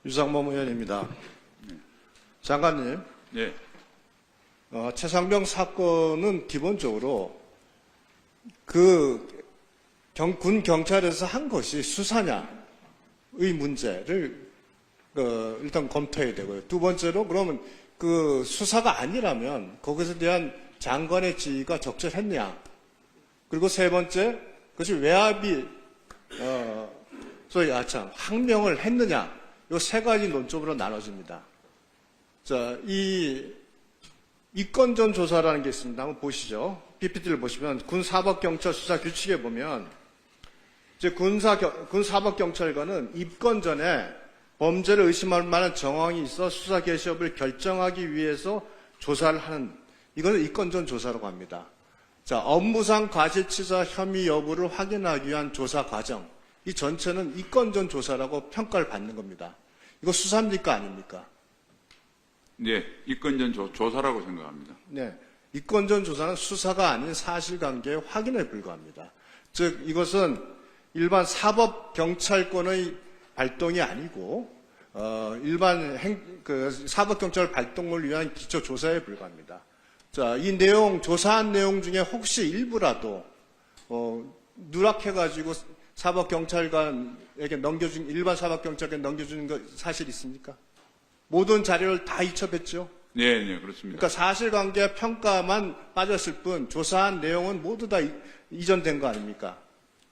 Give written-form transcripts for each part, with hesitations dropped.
유상범 의원입니다. 장관님, 네. 최상병 사건은 기본적으로 군 경찰에서 한 것이 수사냐의 문제를 일단 검토해야 되고요. 두 번째로 그러면 그 수사가 아니라면 거기서 대한 장관의 지휘가 적절했냐. 그리고 세 번째, 그것이 외압이 소위 항명을 했느냐. 이 세 가지 논점으로 나눠집니다. 자, 이 이건전 조사라는 게 있습니다. 한번 보시죠. PPT를 보시면 군사법경찰 수사 규칙에 보면 이제 군사법경찰관은 입건 전에 범죄를 의심할 만한 정황이 있어 수사 개시업을 결정하기 위해서 조사를 하는, 이거는 이건전 조사라고 합니다. 자, 업무상 과실치사 혐의 여부를 확인하기 위한 조사 과정, 이 전체는 이건전 조사라고 평가를 받는 겁니다. 이거 수사입니까 아닙니까? 네, 이건전 조사라고 생각합니다. 네, 이건전 조사는 수사가 아닌 사실관계의 확인에 불과합니다. 즉 이것은 일반 사법경찰권의 발동이 아니고 일반 사법경찰 발동을 위한 기초조사에 불과합니다. 자, 이 내용, 조사한 내용 중에 혹시 일부라도 누락해가지고 사법경찰관에게 일반 사법경찰관에게 넘겨주는 거 사실 있습니까? 모든 자료를 다 이첩했죠? 네, 네, 그렇습니다. 그러니까 사실관계 평가만 빠졌을 뿐 조사한 내용은 모두 다 이전된 거 아닙니까?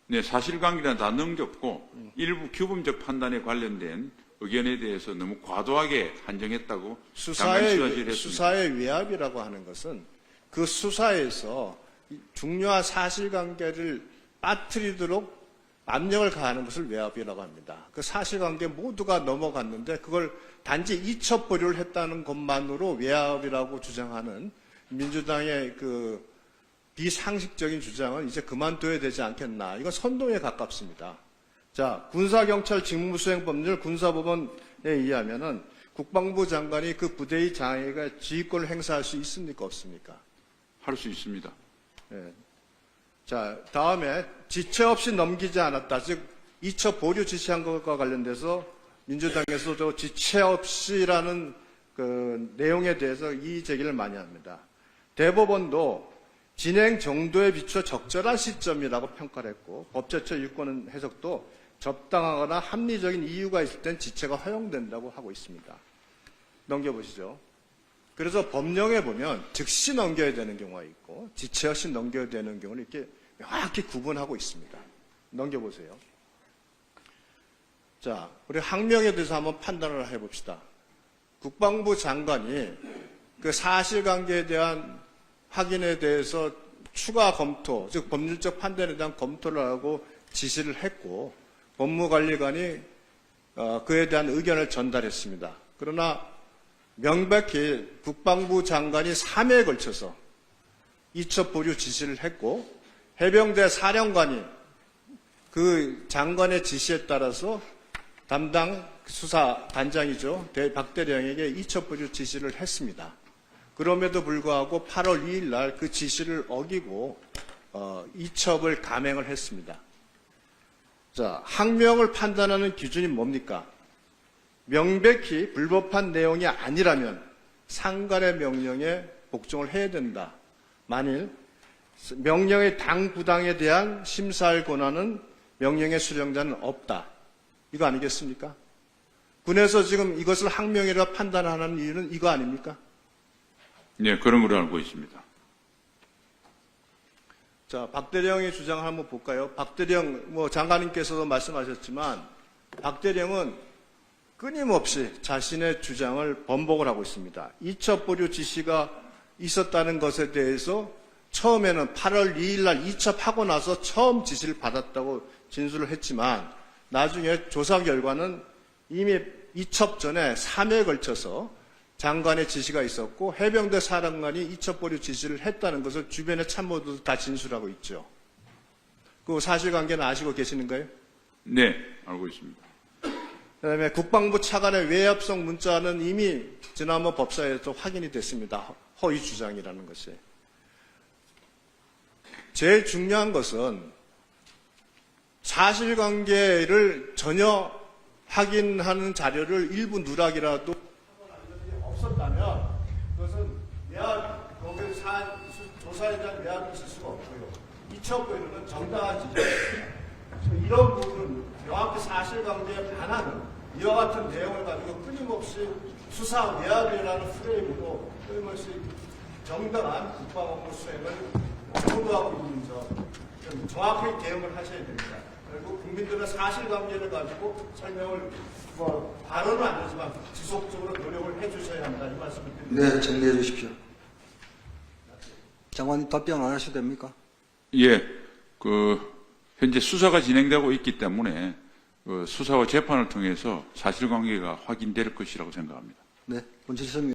네, 사실관계는 다 넘겼고 일부 규범적 판단에 관련된 의견에 대해서 너무 과도하게 한정했다고 수사의 외압이라고 하는 것은 그 수사에서 중요한 사실관계를 빠뜨리도록 압력을 가하는 것을 외압이라고 합니다. 그 사실관계 모두가 넘어갔는데 그걸 단지 이첩 보류를 했다는 것만으로 외압이라고 주장하는 민주당의 그 비상식적인 주장은 이제 그만둬야 되지 않겠나. 이건 선동에 가깝습니다. 자, 군사경찰 직무수행법률 군사법원에 의하면은 국방부 장관이 그 부대의 장애가 지휘권을 행사할 수 있습니까 없습니까? 할 수 있습니다. 네. 자, 다음에 지체 없이 넘기지 않았다. 즉, 이첩 보류 지시한 것과 관련돼서 민주당에서 저 지체 없이라는 그 내용에 대해서 이의 제기를 많이 합니다. 대법원도 진행 정도에 비추어 적절한 시점이라고 평가를 했고, 법제처 유권 해석도 적당하거나 합리적인 이유가 있을 땐 지체가 허용된다고 하고 있습니다. 넘겨보시죠. 그래서 법령에 보면 즉시 넘겨야 되는 경우가 있고 지체 없이 넘겨야 되는 경우는 이렇게 명확히 구분하고 있습니다. 넘겨보세요. 자, 우리 항명에 대해서 한번 판단을 해봅시다. 국방부 장관이 그 사실관계에 대한 확인에 대해서 추가 검토, 즉 법률적 판단에 대한 검토를 하고 지시를 했고 법무관리관이 그에 대한 의견을 전달했습니다. 그러나 명백히 국방부 장관이 3회에 걸쳐서 이첩 보류 지시를 했고 해병대 사령관이 그 장관의 지시에 따라서 담당 수사 단장이죠. 박대령에게 이첩 보류 지시를 했습니다. 그럼에도 불구하고 8월 2일 날 그 지시를 어기고 이첩을 감행을 했습니다. 자, 항명을 판단하는 기준이 뭡니까? 명백히 불법한 내용이 아니라면 상관의 명령에 복종을 해야 된다. 만일 명령의 당부당에 대한 심사할 권한은 명령의 수령자는 없다. 이거 아니겠습니까? 군에서 지금 이것을 항명이라 판단하는 이유는 이거 아닙니까? 네, 그런 걸로 알고 있습니다. 자, 박대령의 주장을 한번 볼까요? 박대령, 장관님께서도 말씀하셨지만, 박대령은 끊임없이 자신의 주장을 번복을 하고 있습니다. 이첩 보류 지시가 있었다는 것에 대해서 처음에는 8월 2일 날 이첩하고 나서 처음 지시를 받았다고 진술을 했지만, 나중에 조사 결과는 이미 이첩 전에 3회에 걸쳐서 장관의 지시가 있었고 해병대 사령관이 이첩 보류 지시를 했다는 것을 주변의 참모들도 다 진술하고 있죠. 그 사실관계는 아시고 계시는가요? 네, 알고 있습니다. 그다음에 국방부 차관의 외압성 문자는 이미 지난번 법사에서 확인이 됐습니다. 허위 주장이라는 것이. 제일 중요한 것은 사실관계를 전혀 확인하는 자료를 일부 누락이라도 없었다면 그것은 거기에 조사에 대한 외압이 있을 수가 없고요. 이첩보이는 정당한 지적입니다. 이런 부분은 명확히 사실관계에 반하는 이와 같은 내용을 가지고 끊임없이 수사 외압이라는 프레임으로 끊임없이 정당한 국방업무 수행을 보도하고 있는 점 좀 정확하게 대응을 하셔야 됩니다. 그리고 국민들의 사실관계를 가지고 설명을 바로는 안 되지만 지속적으로 노력을 해주셔야 한다 이 말씀을 드립니다. 네, 정리해 주십시오. 장관님 답변 안 하셔도 됩니까? 예, 현재 수사가 진행되고 있기 때문에 수사와 재판을 통해서 사실관계가 확인될 것이라고 생각합니다. 네, 본질성